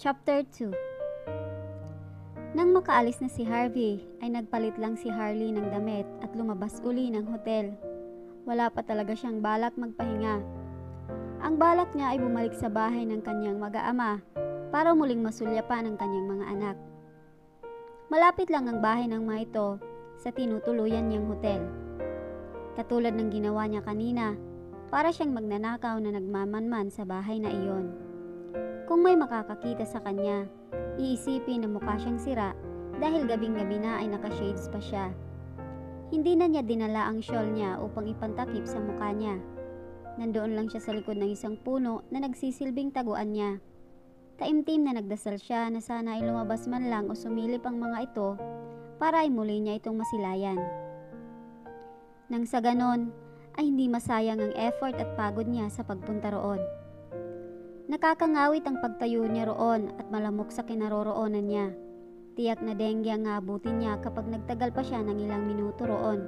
Chapter 2. Nang makaalis na si Harvey, ay nagpalit lang si Harley ng damit at lumabas uli ng hotel. Wala pa talaga siyang balak magpahinga. Ang balak niya ay bumalik sa bahay ng kanyang mag-aama para muling masulyapan ang kanyang mga anak. Malapit lang ang bahay ng mga ito sa tinutuluyan niyang hotel. Katulad ng ginawa niya kanina, para siyang magnanakaw na nagmamanman sa bahay na iyon. Kung may makakakita sa kanya, iisipin na mukha siyang sira dahil gabing-gabi na ay naka-shades pa siya. Hindi na niya dinala ang shawl niya upang ipantakip sa mukha niya. Nandoon lang siya sa likod ng isang puno na nagsisilbing taguan niya. Taimtim na nagdasal siya na sana ay lumabas man lang o sumilip ang mga ito para ay muli niya itong masilayan. Nang sa ganon, ay hindi masayang ang effort at pagod niya sa pagpunta roon. Nakakangawit ang pagtayo niya roon at malamok sa kinaroroonan niya. Tiyak na dengue ang abutin niya kapag nagtagal pa siya ng ilang minuto roon.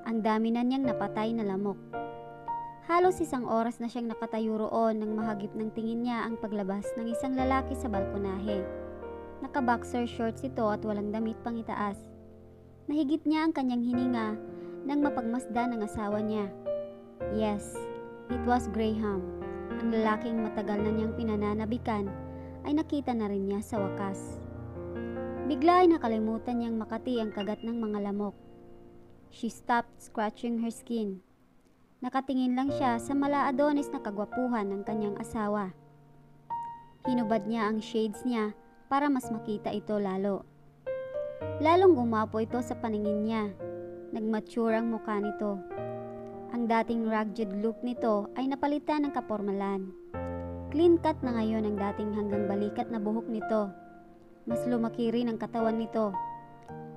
Ang dami na niyang napatay na lamok. Halos isang oras na siyang nakatayo roon nang mahagip ng tingin niya ang paglabas ng isang lalaki sa balkonahe. Naka-boxer shorts ito at walang damit pang itaas. Nahigit niya ang kanyang hininga nang mapagmasdan ng asawa niya. Yes, it was Graham. Ang lalaking matagal na niyang pinananabikan ay nakita na rin niya sa wakas. Bigla ay nakalimutan niyang makati ang kagat ng mga lamok. She stopped scratching her skin. Nakatingin lang siya sa mala-adonis na kagwapuhan ng kanyang asawa. Hinubad niya ang shades niya para mas makita ito lalo. Lalong gumapo ito sa paningin niya. Nagmature ang mukha nito. Ang dating rugged look nito ay napalitan ng kapormalan. Clean cut na ngayon ang dating hanggang balikat na buhok nito. Mas lumaki rin ang katawan nito.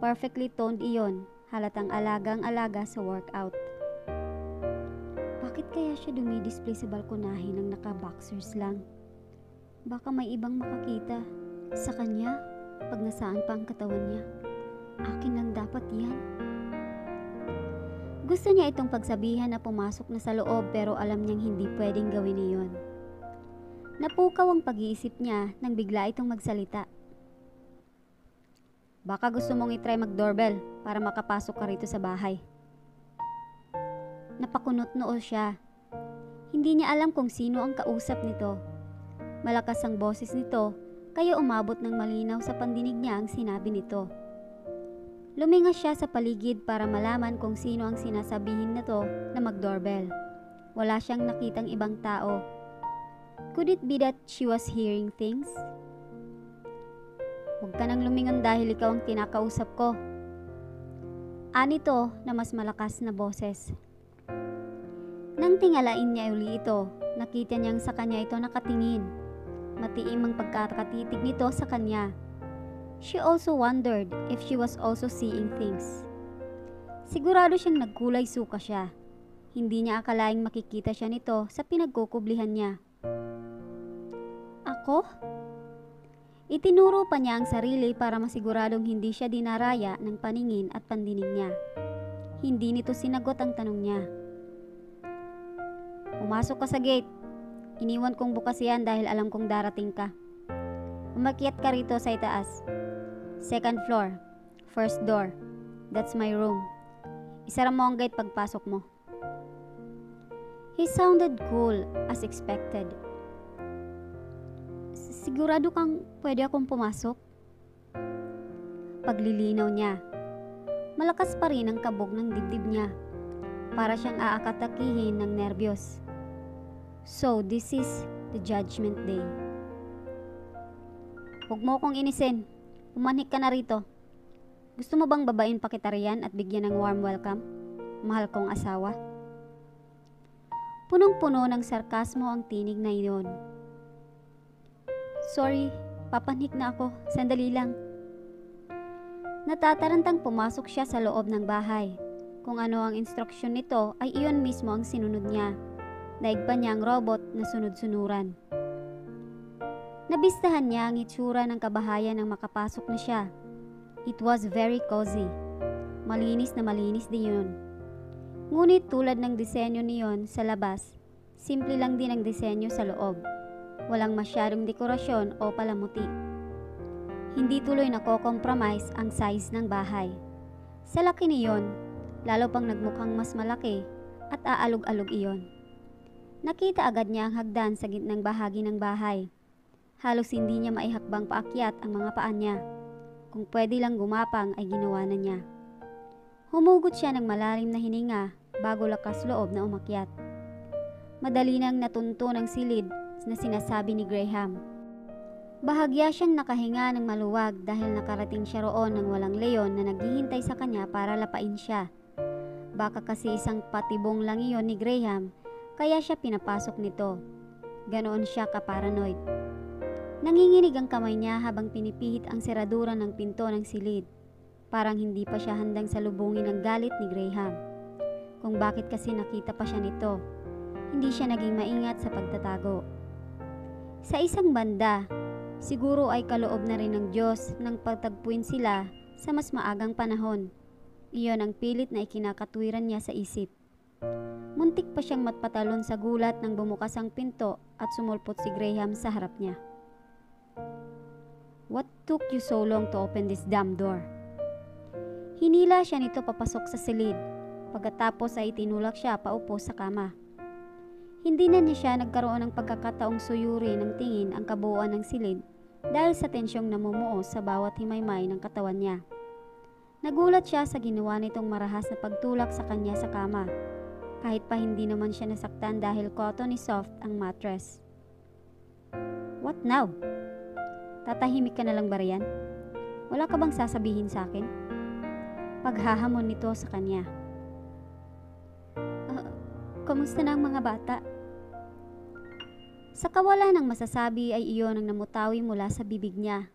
Perfectly toned iyon, halatang alagang-alaga sa workout. Bakit kaya siya dumidisplay sa balkonahe ng naka-boxers lang? Baka may ibang makakita sa kanya pag nasaan pa ang katawan niya. Akin lang dapat yan. Gusto niya itong pagsabihan na pumasok na sa loob pero alam niyang hindi pwedeng gawin iyon. Napukaw ang pag-iisip niya nang bigla itong magsalita. Baka gusto mong itry mag-doorbell para makapasok ka rito sa bahay. Napakunot noo siya. Hindi niya alam kung sino ang kausap nito. Malakas ang boses nito kaya umabot ng malinaw sa pandinig niya ang sinabi nito. Lumingas siya sa paligid para malaman kung sino ang sinasabihin nito na mag-doorbell. Wala siyang nakitang ibang tao. Could it be that she was hearing things? Huwag ka nang lumingon dahil ikaw ang kinakausap ko. Anito na mas malakas na boses. Nang tingalain niya uli ito, nakita niyang sa kanya ito nakatingin. Matiim ang pagkakatitig nito sa kanya. She also wondered if she was also seeing things. Sigurado siyang nagkulay suka siya. Hindi niya akalaing makikita siya nito sa pinagkukublihan niya. Ako? Itinuro pa niya ang sarili para masiguradong hindi siya dinaraya ng paningin at pandinig niya. Hindi nito sinagot ang tanong niya. Pumasok ka sa gate. Iniwan kong bukas yan dahil alam kong darating ka. Umakyat ka rito sa itaas. Second floor, first door. That's my room. Isara mo ang gate pagpasok mo. He sounded cool as expected. Sigurado kang pwede akong pumasok? Paglilinaw niya. Malakas pa rin ang kabog ng dibdib niya. Para siyang aakatakihin ng nerbiyos. So, this is the judgment day. Huwag mo kong inisin. Umanhik ka na rito. Gusto mo bang babain pa kita riyan at bigyan ng warm welcome? Mahal kong asawa. Punong-puno ng sarkasmo ang tinig na iyon. Sorry, papanhik na ako. Sandali lang. Natatarantang pumasok siya sa loob ng bahay. Kung ano ang instruksyon nito ay iyon mismo ang sinunod niya. Daig pa niya ang robot na sunod-sunuran. Nabistahan niya ang itsura ng kabahayan nang makapasok na siya. It was very cozy. Malinis na malinis din yun. Ngunit tulad ng disenyo niyon sa labas, simple lang din ang disenyo sa loob. Walang masyadong dekorasyon o palamuti. Hindi tuloy nako-compromise ang size ng bahay. Sa laki niyon, lalo pang nagmukhang mas malaki at aalog-alog iyon. Nakita agad niya ang hagdan sa gitnang bahagi ng bahay. Halos hindi niya maihakbang paakyat ang mga paa niya. Kung pwede lang gumapang ay ginawa na niya. Humugot siya ng malalim na hininga bago lakas loob na umakyat. Madali nang natunto ng silid na sinasabi ni Graham. Bahagya siyang nakahinga ng maluwag dahil nakarating siya roon ng walang leyon na naghihintay sa kanya para lapain siya. Baka kasi isang patibong lang iyon ni Graham kaya siya pinapasok nito. Ganoon siya ka-paranoid. Nanginginig ang kamay niya habang pinipihit ang seradura ng pinto ng silid. Parang hindi pa siya handang salubungin ang galit ni Graham. Kung bakit kasi nakita pa siya nito, hindi siya naging maingat sa pagtatago. Sa isang banda, siguro ay kaloob na rin ng Diyos nang pagtagpuin sila sa mas maagang panahon. Iyon ang pilit na ikinakatwiran niya sa isip. Muntik pa siyang matpatalon sa gulat nang bumukas ang pinto at sumulpot si Graham sa harap niya. "What took you so long to open this damn door?" Hinila siya nito papasok sa silid. Pagkatapos ay tinulak siya paupo sa kama. Hindi na niya siya nagkaroon ng pagkakataong suyuri ng tingin ang kabuuan ng silid dahil sa tensyong namumuo sa bawat himaymay ng katawan niya. Nagulat siya sa ginawa nitong marahas na pagtulak sa kanya sa kama, kahit pa hindi naman siya nasaktan dahil cottony soft ang mattress. "What now? Tatahimik ka na lang ba riyan? Wala ka bang sasabihin sa akin?" Paghahamon nito sa kanya. Kamusta na ang mga bata?" Sa kawalan ng masasabi ay iyon ang namutawi mula sa bibig niya.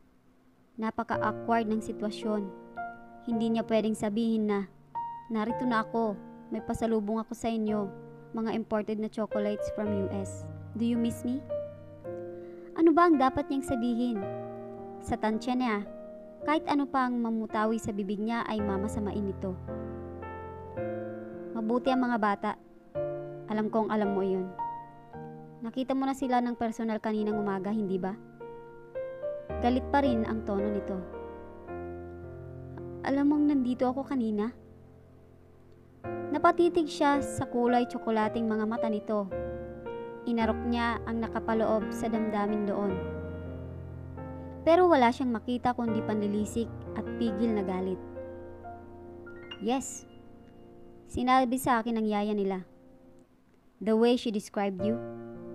Napaka-awkward ng sitwasyon. Hindi niya pwedeng sabihin na, "Narito na ako, may pasalubong ako sa inyo, mga imported na chocolates from US. Do you miss me?" Ano ba ang dapat niyang sabihin? Sa tansya niya, kahit ano pa ang mamutawi sa bibig niya ay mamasamain nito. Mabuti ang mga bata. Alam kong alam mo iyon. Nakita mo na sila ng personal kaninang umaga, hindi ba? Galit pa rin ang tono nito. Alam mong nandito ako kanina? Napatitig siya sa kulay tsokolating mga mata nito. Inarok niya ang nakapaloob sa damdamin doon. Pero wala siyang makita kundi panlilisik at pigil na galit. "Yes. Sinabi sa akin ng yaya nila. The way she described you,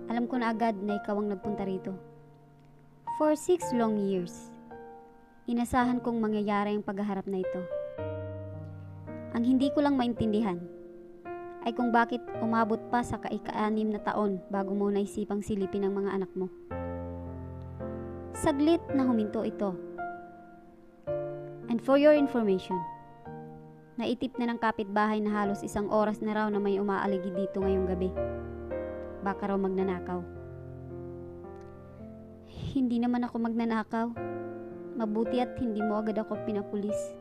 alam ko na agad na ikaw ang nagpunta rito. For 6 long years, inasahan kong mangyayari ang paghaharap na ito. Ang hindi ko lang maintindihan ay kung bakit umabot pa sa ka-6 na taon bago mo naisipang silipin ang mga anak mo." Saglit na huminto ito. "And for your information, naitip na ng kapitbahay na halos 1 oras na raw na may umaaligi dito ngayong gabi. Baka raw magnanakaw." "Hindi naman ako magnanakaw. Mabuti at hindi mo agad ako pinapulis."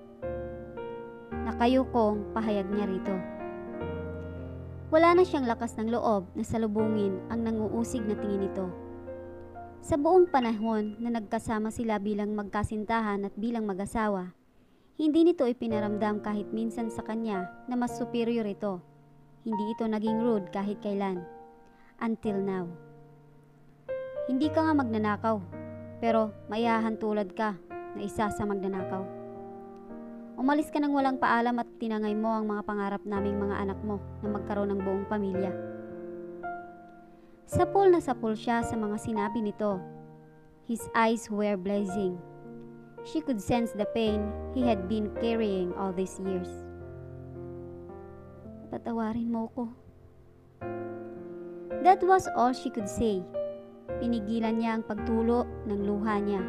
Nakayukong pahayag niya rito. Wala na siyang lakas ng loob na salubungin ang nanguusig na tingin nito. Sa buong panahon na nagkasama sila bilang magkasintahan at bilang mag-asawa, hindi nito ipinaramdam kahit minsan sa kanya na mas superior ito. Hindi ito naging rude kahit kailan. Until now. Hindi ka nga magnanakaw, pero maihahantulad ka na isa sa magnanakaw. Umalis ka nang walang paalam at tinangay mo ang mga pangarap naming mga anak mo na magkaroon ng buong pamilya. Sapol na sapol siya sa mga sinabi nito. His eyes were blazing. She could sense the pain he had been carrying all these years. "Patawarin mo ko." That was all she could say. Pinigilan niya ang pagtulo ng luha niya.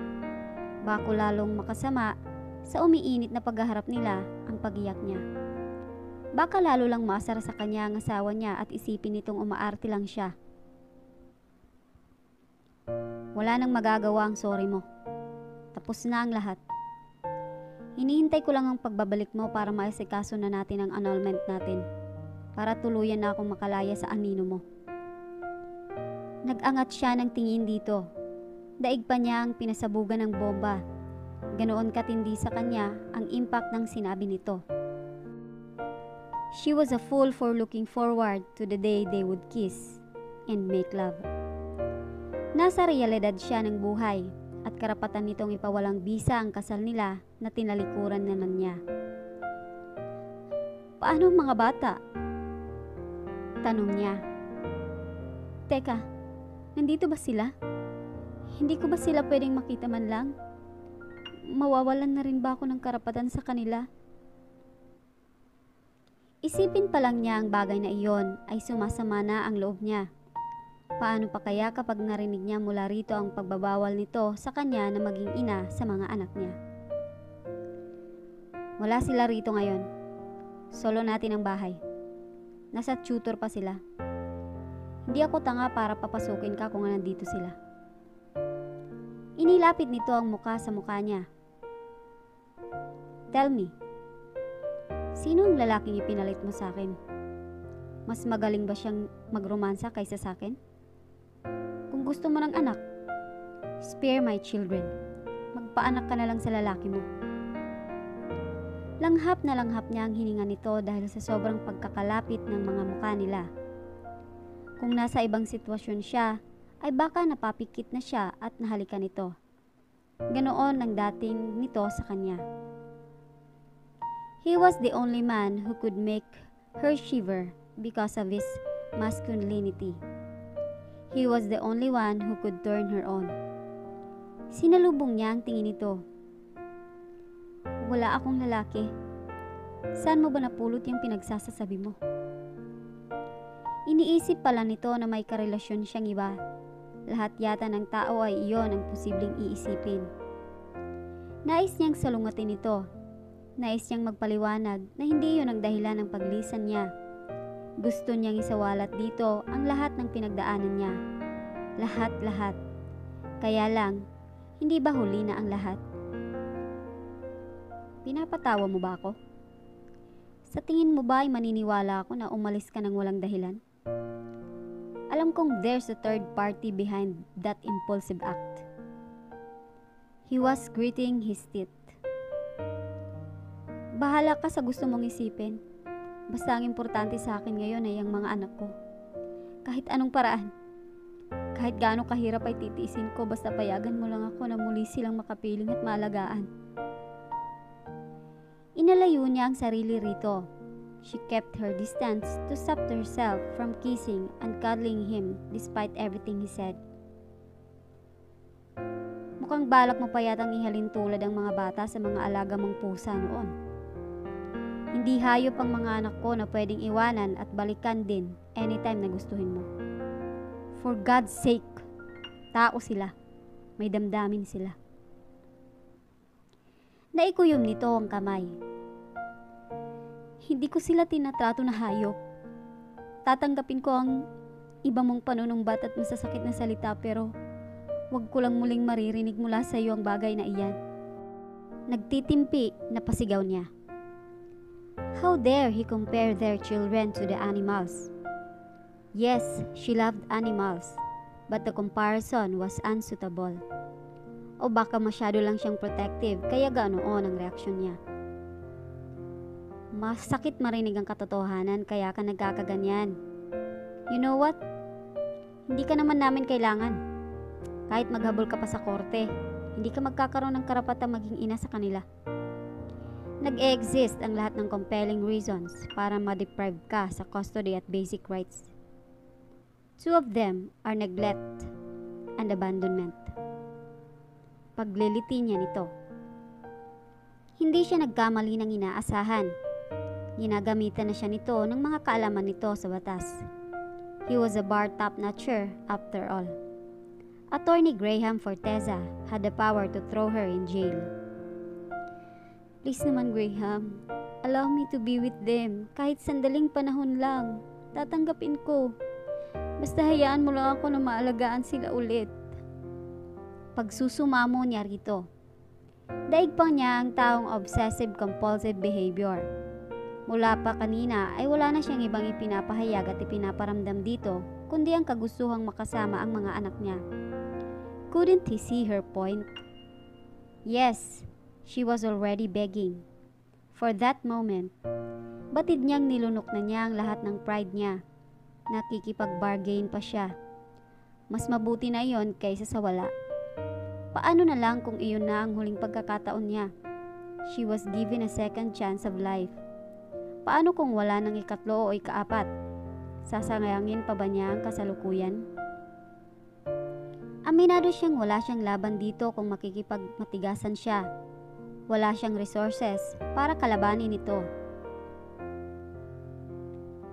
Bako lalong makasama sa umiinit na paghaharap nila ang pagiyak niya. Baka lalo lang maasar sa kanya ang asawa niya at isipin nitong umaarte lang siya. "Wala nang magagawa ang sorry mo. Tapos na ang lahat. Hinihintay ko lang ang pagbabalik mo para maasikaso na natin ang annulment natin. Para tuluyan na akong makalaya sa anino mo." Nag-angat siya ng tingin dito. Daig pa niya ang pinasabugan ng bomba. Ganoon katindi sa kanya ang impact ng sinabi nito. She was a fool for looking forward to the day they would kiss and make love. Nasa realidad siya ng buhay at karapatan nitong ipawalang bisa ang kasal nila na tinalikuran na lang niya. Paano ang mga bata? Tanong niya. Teka, nandito ba sila? Hindi ko ba sila pwedeng makita man lang? Mawawalan na rin ba ako ng karapatan sa kanila? Isipin pa lang niya ang bagay na iyon ay sumasama na ang loob niya. Paano pa kaya kapag narinig niya mula rito ang pagbabawal nito sa kanya na maging ina sa mga anak niya? Wala sila rito ngayon. Solo natin ang bahay. Nasa tutor pa sila. Hindi ako tanga para papasukin ka kung nandito sila. Inilapit nito ang muka sa mukha niya. Tell me, sino ang lalaking ipinalit mo sa akin? Mas magaling ba siyang magromansa kaysa sa akin? Kung gusto mo ng anak, spare my children. Magpaanak ka na lang sa lalaki mo. Langhap na langhap niya ang hininga nito dahil sa sobrang pagkakalapit ng mga mukha nila. Kung nasa ibang sitwasyon siya, ay baka napapikit na siya at nahalikan nito. Ganoon ang dating nito sa kanya. He was the only man who could make her shiver because of his masculinity. He was the only one who could turn her on. Sinalubong niya ang tingin nito. Wala akong lalaki. Saan mo ba napulot yung pinagsasasabi mo? Iniisip pala nito na may karelasyon siyang iba. Lahat yata ng tao ay iyon ang posibleng iisipin. Nais niyang salungatin ito. Nais niyang magpaliwanag na hindi iyon ang dahilan ng paglisan niya. Gusto niyang isawalat dito ang lahat ng pinagdaanan niya. Lahat-lahat. Kaya lang, hindi ba huli na ang lahat? Pinapatawa mo ba ako? Sa tingin mo ba ay maniniwala ako na umalis ka ng walang dahilan? Alam kong there's a third party behind that impulsive act. He was gritting his teeth. Bahala ka sa gusto mong isipin. Basta ang importante sa akin ngayon ay ang mga anak ko. Kahit anong paraan. Kahit gaano kahirap ay titiisin ko basta payagan mo lang ako na muli silang makapiling at maalagaan. Inalayo niya ang sarili rito. She kept her distance to stop herself from kissing and cuddling him despite everything he said. Mukhang balak mo pa yatang ihalin tulad ang mga bata sa mga alaga mong pusa noon. Hindi hayop ang mga anak ko na pwedeng iwanan at balikan din anytime na gustuhin mo. For God's sake, tao sila. May damdamin sila. Naikuyom nito ang kamay. Hindi ko sila tinatrato na hayop. Tatanggapin ko ang iba mong panunumbat at masasakit na salita pero wag ko lang muling maririnig mula sa iyo ang bagay na iyan. Nagtitimpi na pasigaw niya. How dare he compare their children to the animals? Yes, she loved animals, but the comparison was unsuitable. O baka masyado lang siyang protective kaya ganoon ang reaksyon niya. Masakit marinig ang katotohanan kaya ka nagkakaganyan. You know what? Hindi ka naman namin kailangan. Kahit maghabol ka pa sa korte, hindi ka magkakaroon ng karapatang maging ina sa kanila. Nag-e-exist ang lahat ng compelling reasons para ma-deprive ka sa custody at basic rights. Two of them are neglect and abandonment. Pagliliti niya nito. Hindi siya nagkamali ng inaasahan. Ginagamitan na siya nito ng mga kaalaman nito sa batas. He was a bar top-notcher after all. Attorney Graham Forteza had the power to throw her in jail. Please naman, Graham. Allow me to be with them. Kahit sandaling panahon lang. Tatanggapin ko. Basta hayaan mo lang ako na maalagaan sila ulit. Pagsusumamo niya rito. Daig pa niya ang taong obsessive-compulsive behavior. Mula pa kanina ay wala na siyang ibang ipinapahayag at ipinaparamdam dito kundi ang kagustuhang makasama ang mga anak niya. Couldn't he see her point? Yes, she was already begging. For that moment, batid niyang nilunok na niya ang lahat ng pride niya. Nakikipag-bargain pa siya. Mas mabuti na iyon kaysa sa wala. Paano na lang kung iyon na ang huling pagkakataon niya? She was given a second chance of life. Paano kung wala ng ikatlo o ikaapat? Sasangayangin pa ba niya ang kasalukuyan? Aminado siyang wala siyang laban dito kung makikipagmatigasan siya. Wala siyang resources para kalabanin ito.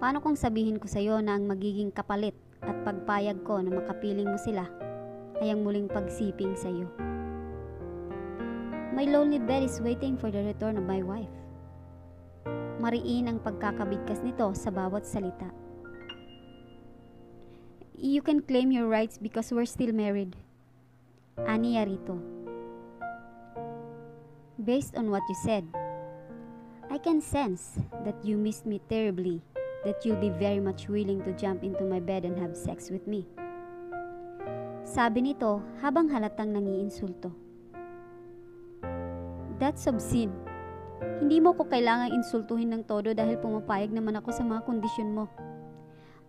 Paano kung sabihin ko sa iyo na ang magiging kapalit at pagpayag ko na makapiling mo sila ay ang muling pagsiping sa iyo? My lonely bed is waiting for the return of my wife. Mariin ang pagkakabigkas nito sa bawat salita. You can claim your rights because we're still married. Aniya rito. Based on what you said, I can sense that you missed me terribly, that you'll be very much willing to jump into my bed and have sex with me. Sabi nito habang halatang nangiinsulto. That's obscene. Hindi mo ko kailangang insultuhin ng todo dahil pumapayag naman ako sa mga kondisyon mo.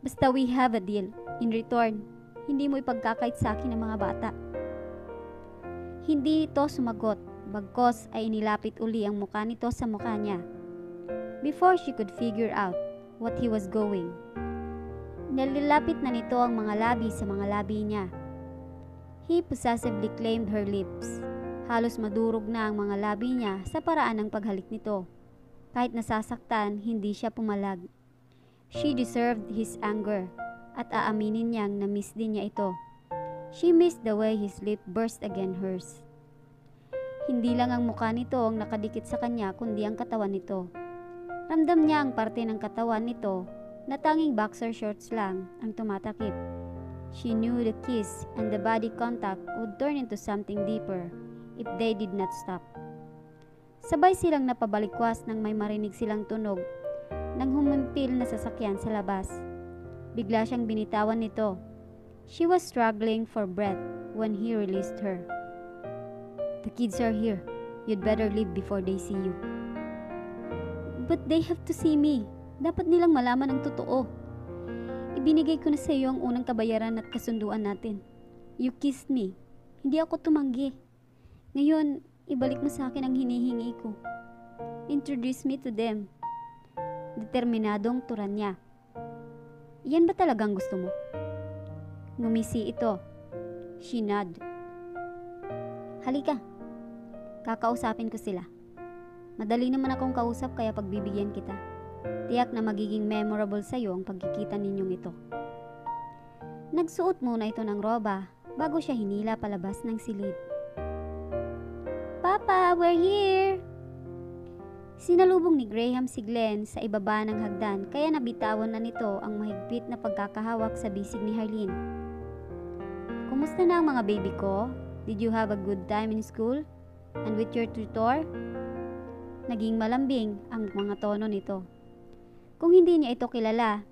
Basta we have a deal. In return, hindi mo ipagkakait sa akin ng mga bata. Hindi ito sumagot, bagkos ay inilapit uli ang mukha nito sa mukha niya. Before she could figure out what he was going, nalilapit na nito ang mga labi sa mga labi niya. He possessively claimed her lips. Halos madurog na ang mga labi niya sa paraan ng paghalik nito. Kahit nasasaktan, hindi siya pumalag. She deserved his anger at aaminin niyang na-miss din niya ito. She missed the way his lip burst against hers. Hindi lang ang mukha nito ang nakadikit sa kanya kundi ang katawan nito. Ramdam niya ang parte ng katawan nito na tanging boxer shorts lang ang tumatakip. She knew the kiss and the body contact would turn into something deeper if they did not stop. Sabay silang napabalikwas nang may marinig silang tunog ng humimpil na sasakyan sa labas. Bigla siyang binitawan nito. She was struggling for breath when he released her. The kids are here. You'd better leave before they see you. But they have to see me. Dapat nilang malaman ang totoo. Ibinigay ko na sa iyo ang unang kabayaran at kasunduan natin. You kissed me. Hindi ako tumanggi. Ngayon, ibalik mo sa akin ang hinihingi ko. Introduce me to them. Determinadong turan niya. Yan ba talagang gusto mo? Ngumisi ito. She nodded. Halika. Kakausapin ko sila. Madali naman akong kausap kaya pagbibigyan kita. Tiyak na magiging memorable sa iyo ang pagkikita ninyong ito. Nagsuot muna ito ng roba bago siya hinila palabas ng silid. Papa, we're here! Sinalubong ni Graham si Glenn sa ibaba ng hagdan kaya nabitawan na nito ang mahigpit na pagkakahawak sa bisig ni Harleen. Kumusta na ang mga baby ko? Did you have a good time in school? And with your tutor? Naging malambing ang mga tono nito. Kung hindi niya ito kilala,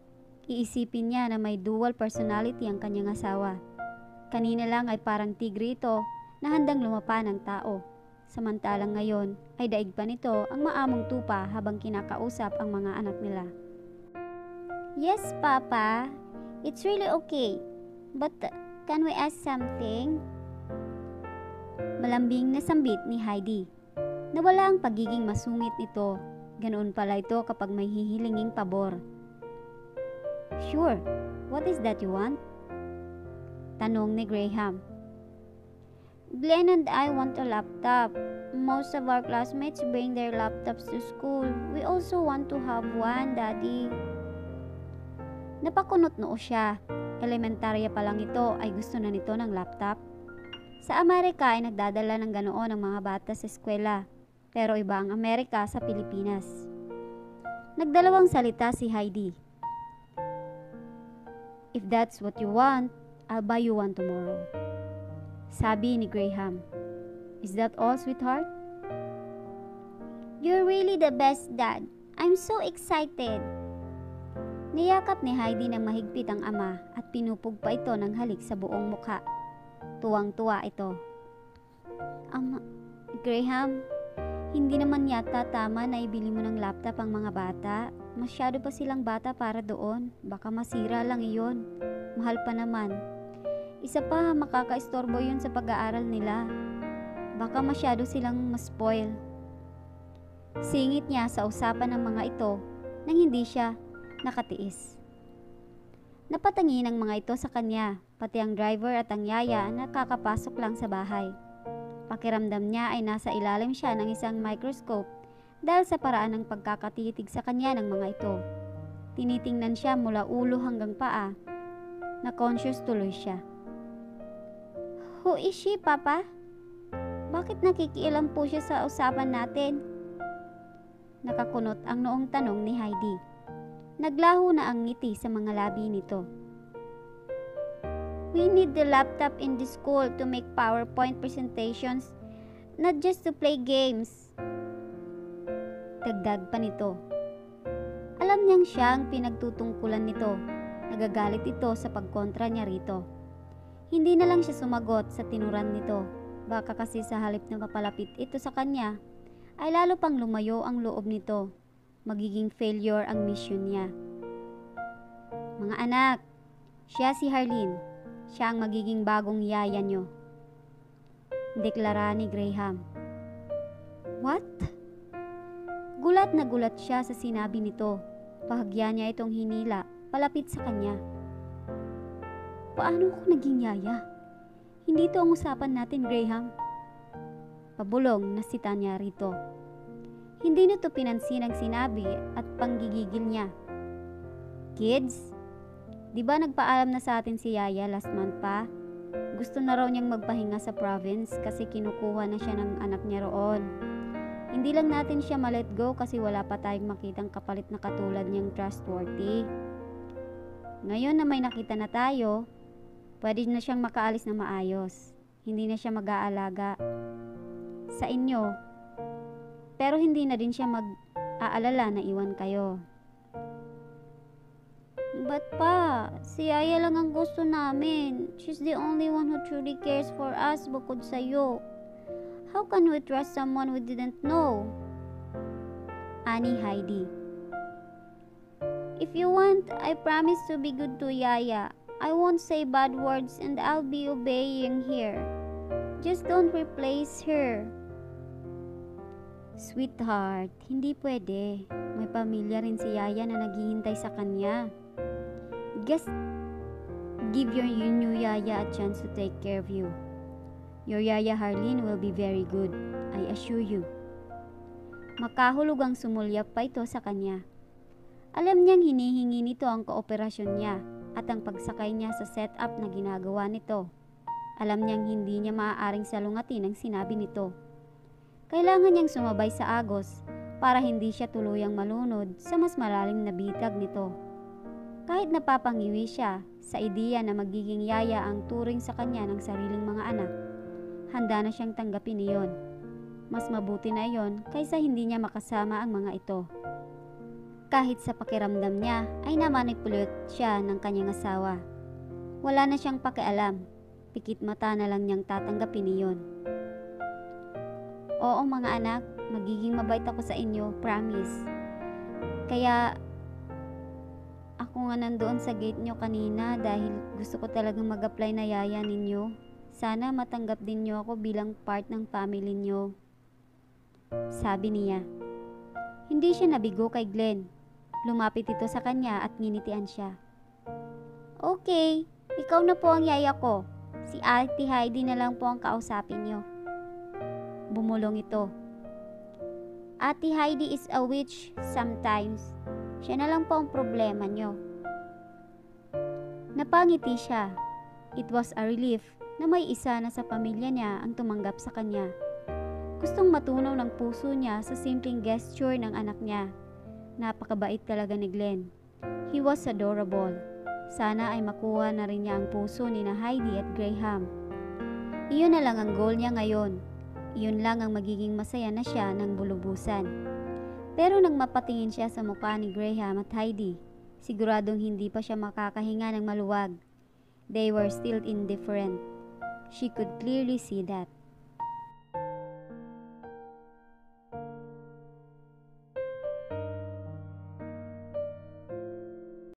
iisipin niya na may dual personality ang kanyang asawa. Kanina lang ay parang tigre ito na handang lumapa ng tao. Samantalang ngayon ay daig pa nito ang maamong tupa habang kinakausap ang mga anak nila. Yes, Papa. It's really okay. But can we ask something? Malambing na sambit ni Heidi. Nawala ang pagiging masungit nito. Ganoon pala ito kapag may hihilinging pabor. Sure. What is that you want? Tanong ni Graham. Glenn and I want a laptop. Most of our classmates bring their laptops to school. We also want to have one, Daddy. Napakunot noo siya. Elementarya pa lang ito ay gusto na nito ng laptop. Sa Amerika ay nagdadala ng ganoon ang mga bata sa eskwela. Pero iba ang Amerika sa Pilipinas. Nagdalawang salita si Heidi. If that's what you want, I'll buy you one tomorrow. Sabi ni Graham. Is that all, sweetheart? You're really the best, Dad. I'm so excited. Niyakap ni Heidi ng mahigpit ang ama at pinupog pa ito ng halik sa buong mukha. Tuwang-tuwa ito. Ama, Graham, hindi naman yata tama na ibili mo ng laptop ang mga bata. Masyado pa silang bata para doon. Baka masira lang iyon. Mahal pa naman. Isa pa, makaka-istorbo yun sa pag-aaral nila. Baka masyado silang ma-spoil. Singit niya sa usapan ng mga ito nang hindi siya nakatiis. Napatangi ng mga ito sa kanya, pati ang driver at ang yaya na kakapasok lang sa bahay. Pakiramdam niya ay nasa ilalim siya ng isang microscope dahil sa paraan ng pagkakatitig sa kanya ng mga ito. Tinitingnan siya mula ulo hanggang paa. Na-conscious tuloy siya. Who is she, Papa? Bakit nakikialam po siya sa usapan natin? Nakakunot ang noong tanong ni Heidi. Naglaho na ang ngiti sa mga labi nito. We need the laptop in the school to make PowerPoint presentations, not just to play games. Dagdag pa nito. Alam niyang siya ang pinagtutungkulan nito. Nagagalit ito sa pagkontra niya rito. Hindi na lang siya sumagot sa tinuran nito. Baka kasi sa halip na mapalapit ito sa kanya, ay lalo pang lumayo ang loob nito. Magiging failure ang mission niya. Mga anak, siya si Harleen. Siya ang magiging bagong yaya nyo. Deklara ni Graham. What? Gulat na gulat siya sa sinabi nito. Bahagya niya itong hinila palapit sa kanya. Paano ako naging yaya? Hindi ito ang usapan natin, Graham. Pabulong na sita niya rito. Hindi nito pinansin ang sinabi at panggigigil niya. Kids, di ba nagpaalam na sa atin si Yaya last month pa? Gusto na raw niyang magpahinga sa province kasi kinukuha na siya ng anak niya roon. Hindi lang natin siya ma-let go kasi wala pa tayong makitang kapalit na katulad niyang trustworthy. Ngayon na may nakita na tayo, pwede na siyang makaalis na maayos. Hindi na siya mag-aalaga sa inyo. Pero hindi na din siya mag-aalala na iwan kayo. But pa, si Yaya lang ang gusto namin. She's the only one who truly cares for us bukod sa'yo. How can we trust someone we didn't know? Ani Heidi. If you want, I promise to be good to Yaya. I won't say bad words and I'll be obeying here. Just don't replace her. Sweetheart, hindi pwede. May pamilya rin si Yaya na naghihintay sa kanya. Just give your new Yaya a chance to take care of you. Your Yaya Harleen will be very good, I assure you. Makahulog ang sumulyap pa ito sa kanya. Alam niyang hinihingi nito ang kooperasyon niya at ang pagsakay niya sa setup na ginagawa nito. Alam niyang hindi niya maaaring salungatin ang sinabi nito. Kailangan niyang sumabay sa agos para hindi siya tuluyang malunod sa mas malalim na bitag nito. Kahit napapangiwi siya sa ideya na magiging yaya ang turing sa kanya ng sariling mga anak, handa na siyang tanggapin iyon. Mas mabuti na iyon kaysa hindi niya makasama ang mga ito. Kahit sa pakiramdam niya ay namanipulate siya ng kanyang asawa. Wala na siyang pakialam, pikit mata na lang niyang tatanggapin iyon. Oo mga anak, magiging mabait ako sa inyo, promise. Kaya ako nga nandoon sa gate nyo kanina dahil gusto ko talagang mag-apply na yaya ninyo. Sana matanggap din nyo ako bilang part ng family nyo. Sabi niya. Hindi siya nabigo kay Glenn. Lumapit ito sa kanya at nginitian siya. Okay, ikaw na po ang yaya ko. Si Ate Heidi na lang po ang kausapin nyo. Bumulong ito. Ate Heidi is a witch sometimes. Siya na lang po ang problema nyo. Napangiti siya. It was a relief na may isa na sa pamilya niya ang tumanggap sa kanya. Gustong matunaw ng puso niya sa simpleng gesture ng anak niya. Napakabait talaga ni Glenn. He was adorable. Sana ay makuha na rin niya ang puso ni na Heidi at Graham. Iyon na lang ang goal niya ngayon. Iyon lang ang magiging masaya na siya ng bulubusan. Pero nang mapatingin siya sa mukha ni Graham at Heidi, Siguradong hindi pa siya makakahinga ng maluwag. They were still indifferent. She could clearly see that.